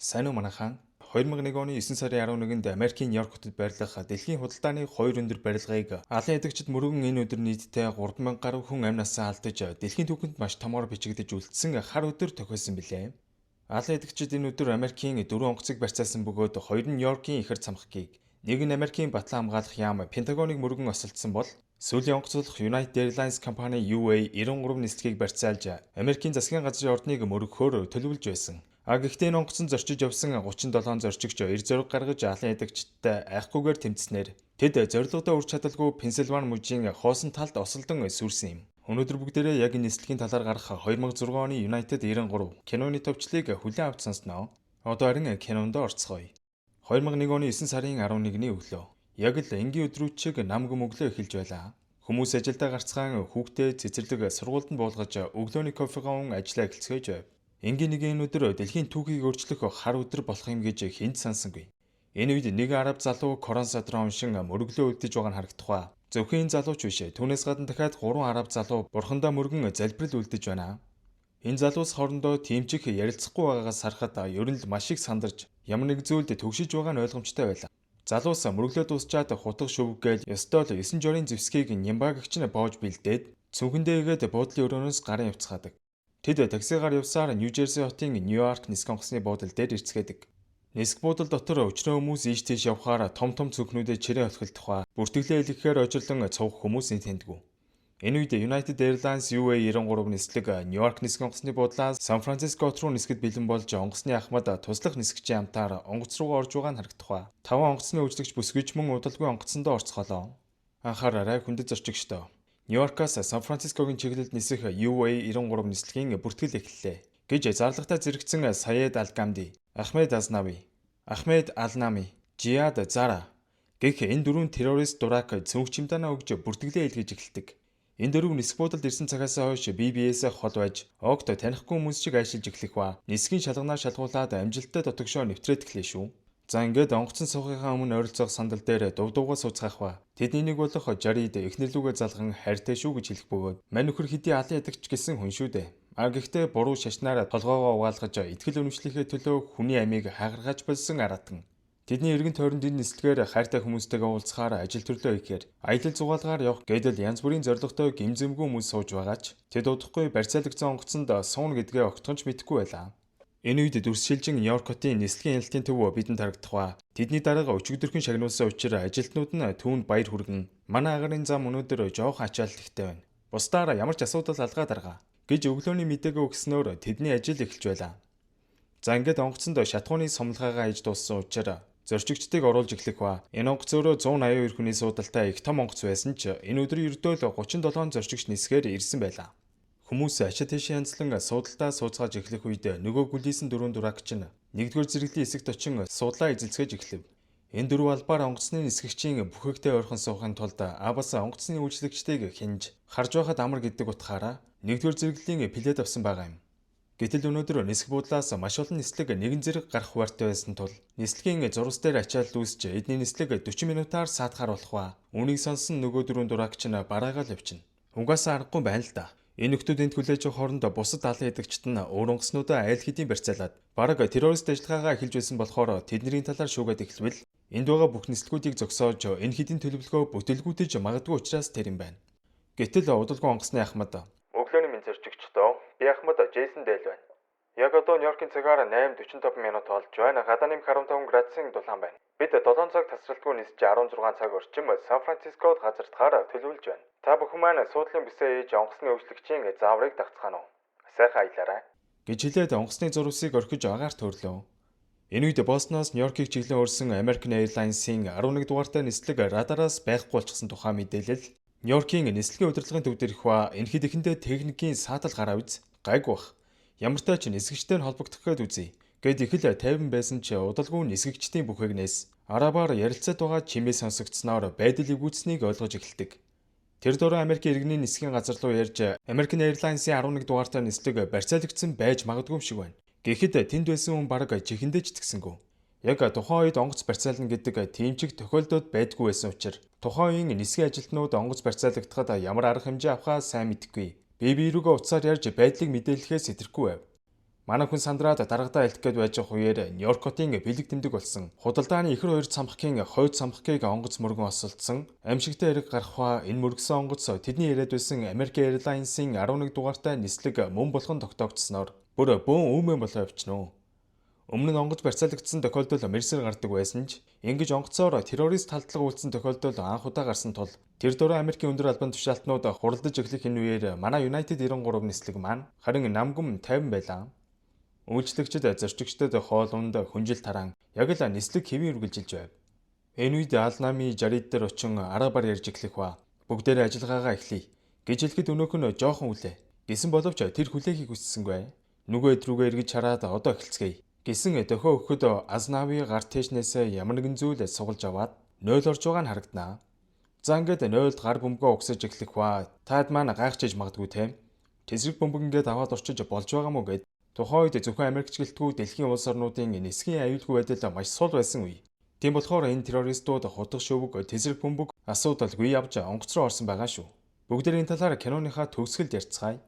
Сайн уу манайхан? 2001 оны 9 сарын 11-нд Америкийн Нью-Йорк хотод байрлах дэлхийн худалдааны 2 өндөр барилгыг алан ядагчид мөргөн энэ өдөр нийтдээ 3,000 гаруй хүн амь насаа алдаж дэлхийн түүхэнд маш томоор бичигдэж үлдсэн хар өдөр тохиолсон билээ. Алан ядагчид энэ өдөр Америкийн 4 онгоцыг барьцаасан бөгөөд 2 нь Нью-Йоркийн ихэр цамхгийг, нэг нь Америкийн батлан хамгаалах яам Пентагоныг мөргөн осолдсон бол сүүлийн онгоцлох United Airlines компани UA93 нислэгийг барьцаалж Америкийн засгийн газрын ордныг мөргөхөөр төлөвлөж байсан. Гэхдээ энэ онгоцон зорчиж явсан 37 зорчигч эр зориг гаргаж алан ядагчдтай айхгүйгээр тэмцснээр тэд зорилгодоо хүрч чадалгүй Пенсильвани мужийн хоосон талд осолдон сүрсэн юм. Өнөөдөр бүгдээрээ яг энэ нислэгийн талаар гарах 2006 оны United 93 киноны товчлыг хүлээн авч сонсноо. Одоо харин кинонд орцгоё. 2001 оны 9 сарын 11-ний өглөө. Яг л энгийн өдрүүчиг нам гүмөглөө эхэлж байлаа. Хүмүүс ажилдаа гарцгаан хүүхдээ цэцэрлэг сургуульд нь буулгаж өглөөний кофегаа ун ажиллаа эхэлцгээж байв. Энгийн нэг энэ өдөр дэлхийн түүхийг өөрчлөх хар өдөр болох юм гэж хэнд сансангүй. Энэ үед нэг араб залуу Коран садраа уншин мөрөглөө үлдэж байгаа нь харагдах ба. Зөвхөн энэ залууч биш. Түүнээс гадна дахиад 3 араб залуу бурхандаа мөргөн залбирал үлдэж байна. Энэ залуус хоорондоо тэмчих ярилцахгүй байгаагаас харахад ер нь л маш их сандарч ямар нэг зүйлд төгшиж байгаа нь ойлгомжтой байлаа. Залуус мөрөглөө дуусчаад хутга шүвгээл ёстой л 9 жорын зэвсгийг нямбаагч нь боож бэлдээд цүнхэндээ игээд буудлын өрөөнөөс гарын явцгаадаг. Тэд таксигаар явсаар Нью-Жерси хотын Нью-Йорк нисэх онгоцны буудал дээр ирцгээдэг. Нисэх буудал дотор өчнөө хүмүүс ийш тийш явхаар том цүнхнүүдэд чирээ олхилдох ба бүртгэлээ илгэхээр очирлон цовх хүмүүс тэнтгүү. Энэ үед United Airlines UA93 нислэг Нью-Йорк нисэх онгоцны буудлаас Сан Францискот руу нисэхэд бэлэн болж онгоцны ахмад туслах нисгчийн амтаар онгоц руугаа орж байгаа нь харагдах ба. 5 онгоцны үйлчлэгч бүсгүйч мөн удалгүй онгоцсондоо орцголоо. Анхаараарай хүндэт зорчигчдоо. Нью-Йоркаас Сан Францискогийн чиглэлд нисэх UA93 нислэгийн бүртгэл эхэллээ гэж зарлагтай зэрэгцэн Саед Ал-Гамди, Ахмед Ал-Нами, Жиад Зара гэх энэ дөрвөн террорист дурак цүнх чимдаанаа өгж бүртгэлээ илгээж эхэлдэг. Энэ дөрөв нисэх буудалд ирсэн цагаас хойш BBS хол байж огт танихгүй хүмүүс шиг айшилж эхлэх ба нисгийн шалганаа шалгуулад амжилттай дотогшоо нэвтрээд эхлэв шүү. За ингээд онгоцон суугийнхаа өмнө ойролцоох сандал дээр дувдуугаа сууцгаах ба тэдний нэг болох Жарид эхнэрлүүгээ залган хайртай шүү гэж хэлэх бөгөөд мань нөхөр хэдий алан ядагч гэсэн хүн шүү дээ. Гэхдээ буруу шашнаар толгоогоо угаалгаж итгэл үнэмшлийнхээ төлөө хүний амийг хагаргаж болсон аратан. Тэдний эргэн тойронд энэ нислэгээр хайртай хүмүүстэйгээ уулзахаар ажил төрлөө ихээр аялал зугаалгаар явах гэдэл янз бүрийн зорилготой гимзэмгүй хүмүүс сууж байгаач тэд удахгүй барьцаалагдсан онгоцонд сууна гэдгээ огтхонч мэдэхгүй байлаа. Энэ үед дүрс шилжин Нью-Йорк хотын нислэгийн ялтын төв бидэнд харагдах ба тэдний дарга өчигдөрхөн шагнуулсан учраас ажилтнууд нь түүнд баяр хүргэн манай агарын зам өнөөдөр жоохон ачаалттай байна. Бусдаар ямар ч асуудал алгаа дарга гэж өглөөний мэдээгээ өгснөөр тэдний ажил эхэлж байлаа. За ингээд онгоцонд шатхууны сомлгаагаа иж дууссан учраас зорчигчдыг оруулж эхлэх ба энэ онгоц өөрөө 182 хүний суудалтай их том онгоц байсан ч энэ өдөр ердөө л 37 зорчигч нисгээр ирсэн байлаа. Хүмүүс ачаа тийшээ янзлан суудалтаа сууцгааж эхлэх үед нөгөө гүлийсэн дөрвөн дураагч нь нэгдүгээр зэрэглийн эсэгт очин суудлаа эзэлцгээж эхлэв. Энэ дөрвөн албаар онгоцны нисгэгчийн бүхээгтэй ойрхон суухын тулд Абас онгоцны үйлчлэгчдийг хинж харж байхад амар гэдэг утгаараа нэгдүгээр зэрэглийн плед авсан байгаа юм. Гэтэл өнөөдөр нисэх буудлаас маш олон нислэг нэгэн зэрэг гарах хуйртай байсан тул нислэгийн зурвас дээр ачаал үүсч эдний нислэг 40 минутаар саатахаар болох ба үүнийг сонсон нөгөө дөрвөн дураагч нь бараагаал явчихна. Угаасаа аргагүй байна л да. Энэ нөхдүүд энд хүлээж авах хооронд бусад алан ядагчид нь өөр онгоцнуудаа айл хэдийн барьцаалаад бараг террорист ажиллагаагаа эхэлж байсан болохоор тэдний талаар шуугаад эхлэвэл энд байгаа бүх нислэгүүдийг зогсоож энэ хэдийн төлөвлөгөө бүтэлгүүтэж магадгүй учраас тэр юм байна. Гэтэл удалгүй онгоцны ахмад өглөөний минь зорчигчдоо би ахмад Джейсон Дэйл байна. Яг одоо Нью-Йоркийн цагаар 8:45 минут болж байна. Гадаа нэмэх 15 градусын дулаан байна. Бид 7 цаг тасралтгүй нисж 16 цаг орчим Сан Францискод газардахаар төлөвлөж байна. Та бүхэн маань суудлын бисээ ээж онгоцны өвчлөгчийн зааврыг дагцгаана уу? Сайхан аялаарай гэж хэлээд онгоцны зурвасыг орхиж агаар төрлөө. Энэ үед Бостоноос Нью-Йоркийг чиглэн өрсөн American Airlines-ийн 11 дугаартай нислэг радараас байхгүй болчихсон тухай мэдээлэл Нью-Йоркийн нислэгийн удирдлагын төв дээр их ба энэ хэд ихэндээ техникийн саатал гараа үз гайгүй бах. Ямартай ч нисгэгчтэй нь холбогдох гээд үзье. Гэд их л тайван байсан ч удалгүй нисгэгчдийн бүхээгнээс арабаар ярилцаад байгаа чимээ сонсогдсноор байдал эвгүүцнийг ойлгож эхэлдэг. Тэр дөрөв Америкийн иргэний нисгийн газар руу ярьж American Airlines-ийн 11 дугаартай нислэг барьцаалагдсан байж магадгүй юм шиг байна. Гэхдээ тэнд байсан хүн бараг чихэндээ ч итгэсэнгүү. Яг тухайн үед онгоц барьцаална гэдэг тэмчиг тохиолдоод байдгүй байсан учраас тухайн үеийн нисгийн ажилтнууд онгоц барьцаалагдахад ямар арга хэмжээ авахаа сайн мэдэхгүй. Би рүүгээ утсаар ярьж байдлыг мэдээлэхээс сэтрэхгүй байв. Манай хүн сандраад дарагдаа илтгэх гээд байж байгаа үеэр Нью-Йорк хотын бэлэг тэмдэг болсон. Худалдааны ихэр хоёр цамхгийн хойд цамхгийг онгоц мөргөн осолдсон. Амьшигтай хэрэг гарахва энэ мөргсөн онгоц тэдний яриад байсан American Airlines-ийн 11 дугаартай нислэг мөн болгон тогтоогдсноор бүр бөөн үүмэн болоо явчихно. Өмнө нь онгоц барьцаалагдсан тохиолдол мэрсэр гардаг байсан ч ингэж онгоцоор террорист халдлага үйлдсэн тохиолдол анх удаа гарсан тул тэр дөрөв Америкийн өндөр албан тушаалтнууд хуралдаж эхлэх энэ үеэр манай United 93 нислэг маань харин намгүм 50 байлаа. Үйлчлэгчид зорчигчдод хоол унд хүнжил тараан яг л нислэг хэвийн үргэлжилж байв. Энэ үед Алнами Жарид дээр очин арабаар ярьж эхлэх ба бүгдээрээ ажиллагаагаа эхлэе гэж хэлэхэд өнөөх нь жоохон хүлээ. Гэсэн боловч тэр хүлээхийг хүссэнгүй. Нүгөө эдрүүгээ эргэж хараад одоо эхэлцгээе гэсэн дохио өгөхөд Аznavi гар тэшнээс ямар нэгэн зүйл сугалж аваад 0 орж байгаа нь харагданаа. За ингээд 0-д гар бөмбөгөө угсаж эхлэх ба таад маань гайхчихж магадгүй те. Тэсрэг бөмбөг ингээд аваад орчиж болж байгаа мó гэд тухайн үед зөвхөн Америкч гэлтгүй дэлхийн улс орнуудын нисгийн аюулгүй байдал маш сул байсан үе. Тийм болохоор энэ террористууд хутга шөвөг тэсрэг бөмбөг асуудалгүй явж онгоц руу орсон байгаа шүү. Бүгдээр энэ талаар киноныхаа төгсгөлд ярьцгаая.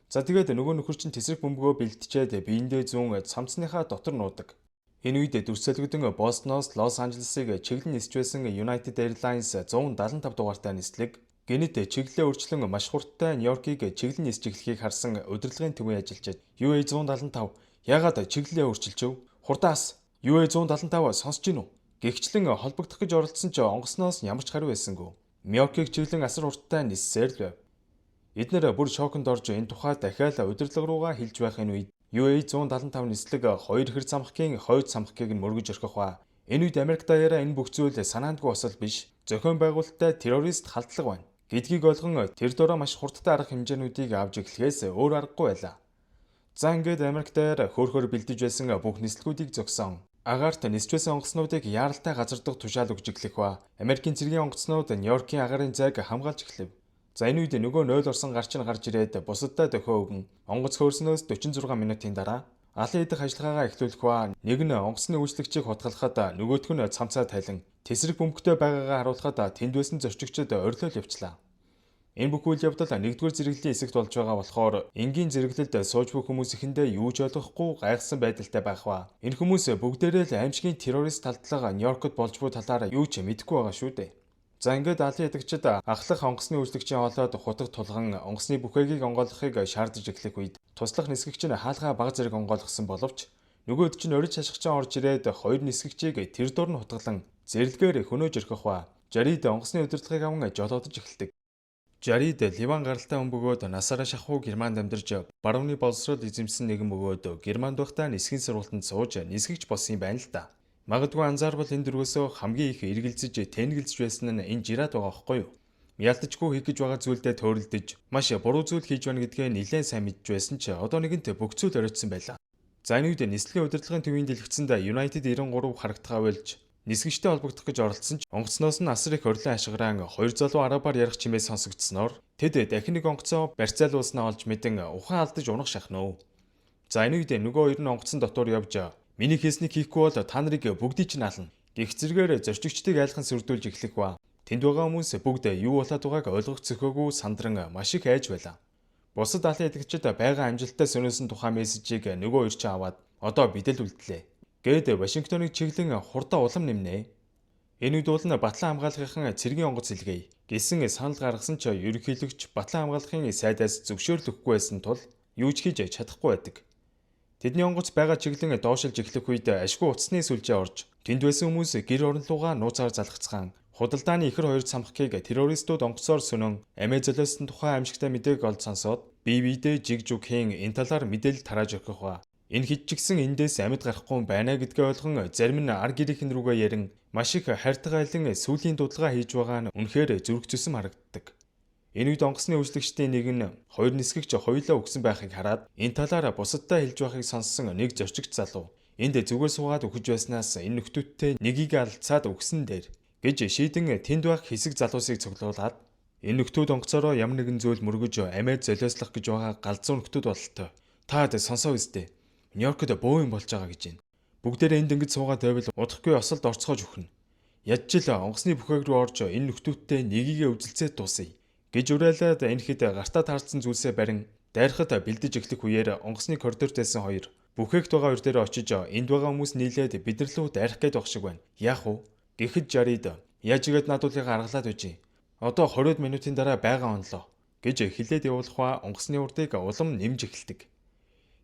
За тэгээд нөгөө нөхөр чинь тэсрэг бөмбөгөө бэлтжээд биендээ зүүн цамцныхаа дотор нуудаг. Энэ үед дүрсэлгдэн Бостоноос Лос Анжелесыг чиглэн нисж байсан United Airlines 175 дугаартай нислэг гэнэт чиглэлээ өөрчлөн маш хурдтай Нью-Йоркийг чиглэн нисж эхлэхийг харсан удирдлагын төвийн ажилчид UA 175 яагаад чиглэлээ өөрчилж өв? Хурдаас UA 175 сонсож гинүү? Гэгчлэн холбогдох гэж оролдсон ч онгоцноос ямар ч хариу байсангүй. Нью-Йоркийг чиглэн асар хурдтай ниссээр л байв. Эднэр бүр шоконд орж энэ тухай дахиад удирдлага руугаа хэлж байх энэ үед UA 175 нислэг хоёр ихэр цамхгийн хойд цамхгийг нь мөргөж орхих ба энэ үед Америк даяараа энэ бүх зүйл санаандгүй осол биш зохион байгуулалттай террорист халдлага байна гэдгийг ойлгон тэр дороо маш хурдтай арга хэмжээнүүдийг авч эхлэхээс өөр аргагүй байлаа. За ингээд Америк даяар хөөхөр бэлдэж байсан бүх нислэгүүдийг зогсон. Агаарт нисж байсан онгоцнуудыг яаралтай газар дахь тушаал өгж эхлэх ба Америкийн цэргийн онгоцнууд Нью-Йоркийн агаарын зайг хамгаалж эхлэв. За энэ үед нөгөө 0 орсон гарч нь гарч ирээд бусадтай дохио өгөн онгоц хөөрснөөс 46 минутын дараа алан идэх ажиллагаагаа эхлүүлэх ба нэг нь онгоцны үйлчлэгчийг хутгалахад нөгөөх нь цамцаа тайлан тэсрэг бөмбөгтэй байгаагаа харуулхад тэнд байсан зорчигчид орилол явчлаа. Энэ бүх үйл явдал 1-р зэрэглэлийн хэсэгт болж байгаа болохоор энгийн зэрэглэлд сууж буй хүмүүс ихэндээ юу ч ойлгохгүй гайхсан байдалтай байх ба энэ хүмүүс бүгдээрээ л аимшигын террорист халдлага Нью-Йоркод болж буй талаар юу ч мэдэхгүй байгаа шүү дээ. За ингээд алын ядагчид ахлах онгоцны үйлчлэгчийн хоолойд хутаг тулган онгоцны бүхээгийг онгойлгохыг шаардаж эхлэх үед туслах нисгэгч нь хаалгаа бага зэрэг онгойлгосон боловч нөгөөд чинь орж шашгачаан орж ирээд хоёр нисгэгчийг тэр дор нь хутгалан зэрлэгээр хөнөөж орхих ба Жарид онгоцны удирдлагыг аван жолоодож эхэлдэг. Жарид Ливан гаралтай хүн бөгөөд насаараа шахуу Германд амьдарч барууны боловсрол эзэмсэн нэгэн бөгөөд Германд байхдаа нисгийн сургуультанд сууж нисгэгч болсон юм байна л да. Магадгүй анзаарвал энэ дөрвөөсөө хамгийн их эргэлзэж тэнэгэлзэж байсан нь энэ жираад байгаа байхгүй юу? Ялтчгүй хийх гэж байгаа зүйлдээ төөрөлдөж маш буруу зүйл хийж байна гэдгээ нэлээд сайн мэдж байсан ч одоо нэгэнт бүх зүйл оройтсон байлаа. За энэ үед нислэгийн удирдлагын төвийн дэлгэцэнд United 93 харагдхаа байлж нисгэгчтэй холбогдох гэж оролдсон ч онгоцноос нь асар их орлон ашигараан хоёр залуу арабаар ярих чимээ сонсогдсноор тэд дахин нэг онгоцоо барьцаалуулснаа олж мэдэн ухаан алдаж унах шахнав. За энэ үед нөгөө хоёр нь онгоцон дотор явж миний хийснийг хийхгүй бол та нарыг бүгдийг чинь ална. Гэх зэргээр зорчигчдыг айлхан сүрдүүлж эхлэх ба тэнд байгаа хүмүүс бүгд юу болоод байгааг ойлгох зөхөөгүй сандран маш их айж байлаа. Бусад алын эдгчид байгаа амжилттай сөнөөсөн тухай мессежийг нөгөө хоёр чинь аваад одоо бидэл үлдлээ. Гээд Вашингтоныг чиглэн хурдаа улам нэмнэ. Энэ үед бол Батлан хамгаалахын цэргийн онгоц илгээе гэсэн санал гаргасан ч ерөнхийлөгч Батлан хамгаалахын сайдаас зөвшөөрөл өгөхгүй байсан тул юу ч хийж чадахгүй байдаг. Тэдний онгоц байгаа чиглэн доошилж эхлэх үед ашгүй утасны сүлжээ орж тэнд байсан хүмүүс гэр орон руугаа нууцаар залгацгаан худалдааны ихэр хоёр цамхгийг террористууд онгоцоор сөнөн амиа золиосон тухай аимшигтай мэдээг олж сонсоод бие-биедээ жиг жугхийн энэ талаар мэдээлэл тарааж өгөх ба энэ хитчгсэн эндээс амьд гарахгүй байна гэдгээ ойлгон зарим нь ар гэрийнхэн рүүгээ ярин маш их хайртаг айлан сүлийн дуудлагаа хийж байгаа нь үнэхээр зүрх зүсэм харагддаг. Энэ үед онгоцны үйлчлэгчдийн нэг нь хоёр нисгэгч хоёулаа өгсөн байхыг хараад энэ талаар бусадтай хэлж байхыг сонссон нэг зорчигч залуу энд зүгээр суугаад өгч байснаас энэ нөхдүүдтэй нэгийг алдцаад өгсөн дээр гэж шийдэн тэнд байх хэсэг залуусыг цуглуулад энэ нөхдүүд онгоцороо ямар нэгэн зүйл мөргөж амиа золиослох гэж байгаа галзуу нөхдүүд бололтой. Таад сонсоо үстэй. Нью-Йоркд бөө юм болж байгаа гэж байна. Бүгдээрээ энд ингэж суугаад байвал удахгүй осолд орцгоож өгнө. Ядч л онгоцны бүхээг рүү орж энэ нөхдүүдтэй нэгийг үзэлцээд дуусъя гэж уриалаад энэ хэд гартаа таарсан зүйлсээ барин дайрахад бэлдэж эхлэх үеэр онгоцны коридорт байсан хоёр Бүхээгт байгаа өр дээр очиж энд байгаа хүмүүс нийлээд бидэрлүүд арих гээд байх шиг байна. Яах вэ? Гэхэд Жарид яаж игээд надуулыг аргалаад үжи. Одоо 20 минутын дараа байгаа онлоо гэж хэлээд явуулах онгоцны урдыг улам нэмж эхэлдэг.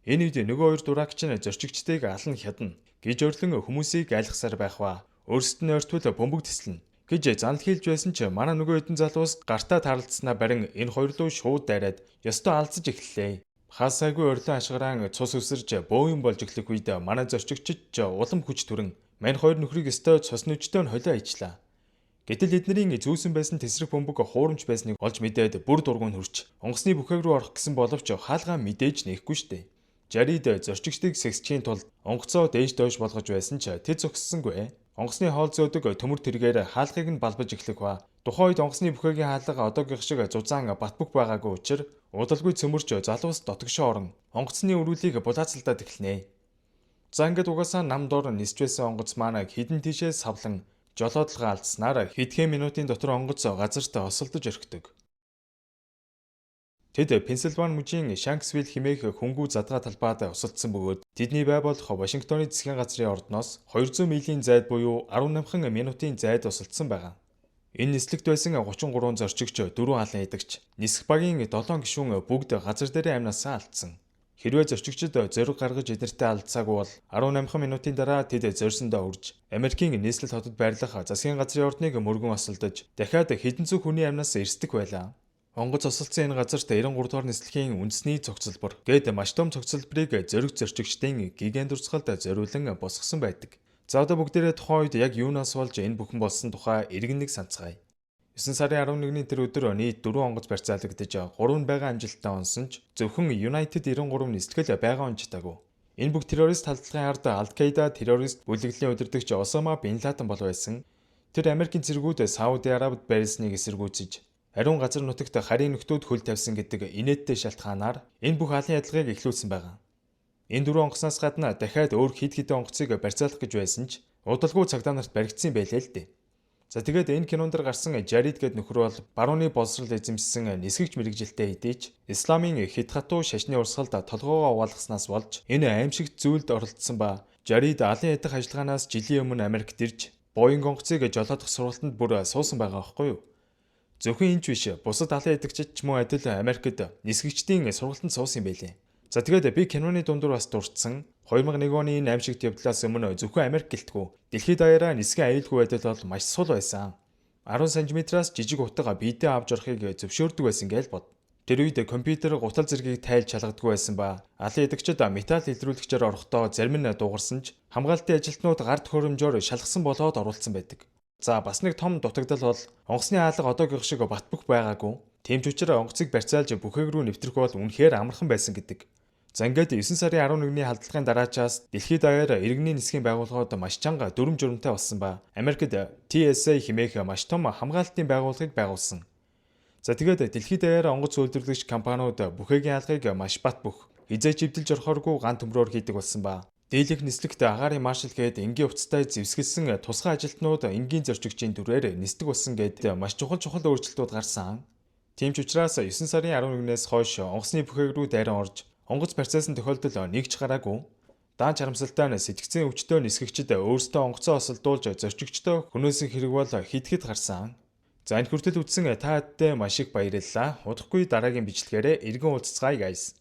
Энэ үед нөгөө хоёр дураагч нь зорчигчдыг алан хядна гэж өрлөн хүмүүсийг айлгсаар байх ба өөрсдөд нь ойртвол бөмбөг тэслэнэ гэж занл хийлж байсан ч манай нөгөө хэдэн залуус гартаа таарлцснаа барин энэ хоёр руу шууд дайраад ёстой алдаж эхэллээ. Хаасайгүй орилон ашгараан цус үсэрж бөөөн болж эхлэх үед манай зорчигчид улам хүч төрөн мань хоёр нөхрийг өстой цус нүчтэй нь холио аячлаа. Гэтэл эднэрийн зүүсэн байсан тэсрэх бөмбөг хуурамч байсныг олж мэдээд бүр дургуун хөрч онгоцны бүхээг рүү орох гэсэн боловч хаалгаа мэдээж нээхгүй штэ. Жарид зорчигчдыг сэгсхийн тулд онгоцоо дээж доош болгож байсан ч тэд зогссонгүй. Онгоцны хоол зөөдөг төмөр тэргээр хаалгыг нь балбаж эхлэх ба тухайн үед онгоцны бүхээгийн хаалга одоогийнх шиг зузаан батбүх байгаагүй учраас удалгүй цөмөрч залуус дотгошоо орон онгоцны өрүүлийг булаацалдаад эхэлнэ. За ингээд угаасаа нам дор нисж байсан онгоц маань хідэн тийшээ савлан жолоодлого алдснаар хэдхэн минутын дотор онгоц газарт осолдож орхидог. Тэд Пенсильвани мужийн Шанксвилл хэмээх хөнгүү задгаа талбайд осолдсон бөгөөд тэдний бай болох Вашингтоны засгийн газрын ордноос 200 милийн зайд буюу 18 минутын зайд осолдсон байгаа. Энэ нислэгт байсан 33 зорчигч 4 халан эдэгч нисэх багийн 7 гишүүн бүгд газар дээр амнасаа алдсан. Хэрвээ зорчигчид зориг гаргаж эднэртэй алдсаагүй бол 18 минутын дараа тэд зорьсондоо үрж Америкийн нийслэл хотод байрлах засгийн газрын ордныг мөргөн осолдож дахиад хэдэн зуун хүний амнаас эрсдэг байлаа. Онгоц осолдсон энэ газарт 93 дугаар нислэгийн үндэсний цогцлбор гээд маш том цогцлборыг зориг зорчигчдын гигант урсгалд зориулан босгосон байдаг. За одоо бүгдээрээ тухайн үед яг юунаас болж энэ бүхэн болсон тухай эргэн нэг санацгаая. 9 сарын 11-ний тэр өдөр нийт 4 онгоц барьцаалагдаж 3 нь байгаа амжилттай онсон ч зөвхөн United 93 нислэгэл байгаа онцтойгоо. Энэ бүх террорист халдлагын ард Ал-Каида террорист бүлэглэлийн удирдагч Осама бин Ладен бол байсан. Тэр Америкийн цэргүүд Сауди Арабид байрлсныг эсэргүүцэж ариун газар нутагт харийн нөхдүүд хөл тавьсан гэдэг инээдтэй шалтгаанаар энэ бүх алын ядлагыг эхлүүлсэн байгаа. Энэ 4 онгоцноос гадна дахиад өөр хэд хэдэн онгоцыг барьцаалах гэж байсан ч удалгүй цагдаа нарт баригдсан байлээ л дээ. За тэгээд энэ кинонд гарсан Жарид гээд нөхөр бол барууны боловсрол эзэмшсэн нисгэгч мэрэгжилтэй хэдий ч исламын хэд хатуу шашны урсгалд толгоогоо угаалгаснаас болж энэ аимшигт зүйлд оролцсон ба Жарид алын ядах ажиллагаанаас жилийн өмнө Америкт ирж Боинг онгоцыг жолоодох сургалтанд бүр суусан байгаа байхгүй юу? Зөвхөн энэ ч биш, бусад алын эдэгчид ч мөн адил Америкт нисгэгчдийн сургалтанд суусан юм байлээ. За тэгээд би киноны дундуур бас дурдсан 2001 оны энэ аимшигт явдлаас өмнө зөвхөн Америк гэлтгүү дэлхийд даяараа нисгэн аюулгүй байдал бол маш сул байсан. 10 см-аас жижиг утга биедээ авч орохыг зөвшөөрдөг байсан гэж бод. Тэр үед компьютер гутал зэргийг тайлж шалгадаггүй байсан ба алын эдэгчид металл илрүүлэгчээр орохдоо зарим нь дугарсан ч хамгаалтын ажилтнууд гар төхөөрөмжөөр шалгасан болоод оруулсан байдаг. За бас нэг том дутагдал бол онгоцны хаалга одоогийнх шиг батбөх байгаагүй. Тийм ч учраас онгоцыг барьцаалж бүхээг рүү нэвтрэх бол үнэхээр амархан байсан гэдэг. За ингээд 9 сарын 11-ний халдлагын дараачаас дэлхийд даяар иргэний нисхийн байгууллагууд маш чанга дүрм журамтай болсон ба Америкт TSA хэмээх маш том хамгаалтын байгууллагыг байгуулсан. За тэгээд дэлхийд даяар онгоц үйлдвэрлэгч компаниуд бүхээгийн хаалгыг маш бат бөх хизээч эвдэлж орохооргүй ган төмрөөр хийдэг болсон ба дийлэх нислэгт агаарын маршал гээд энгийн уцтай зэвсгэлсэн тусгай ажилтнууд энгийн зорчигчийн дүрээр нисдэг болсон гээд маш чухал өөрчлөлтүүд гарсан. Тийм ч учраас 9 сарын 11-ээс хойш онгоцны бүхээг рүү дайран орж онгоц барьцаасан тохиолдол нэгж гараагүй. Даан чарамсалтай нь сэтгцийн өвчтөй нисгэгчид өөрсдөө онгоцоо осолдуулж зорчигчдоо хөнөөсөн хэрэг бол хэд гарсан. За энэ хүртэл үзсэн та бүхэнд маш их баярлалаа. Удахгүй дараагийн бичлэгээрээ эргэн уулзцгаая guys.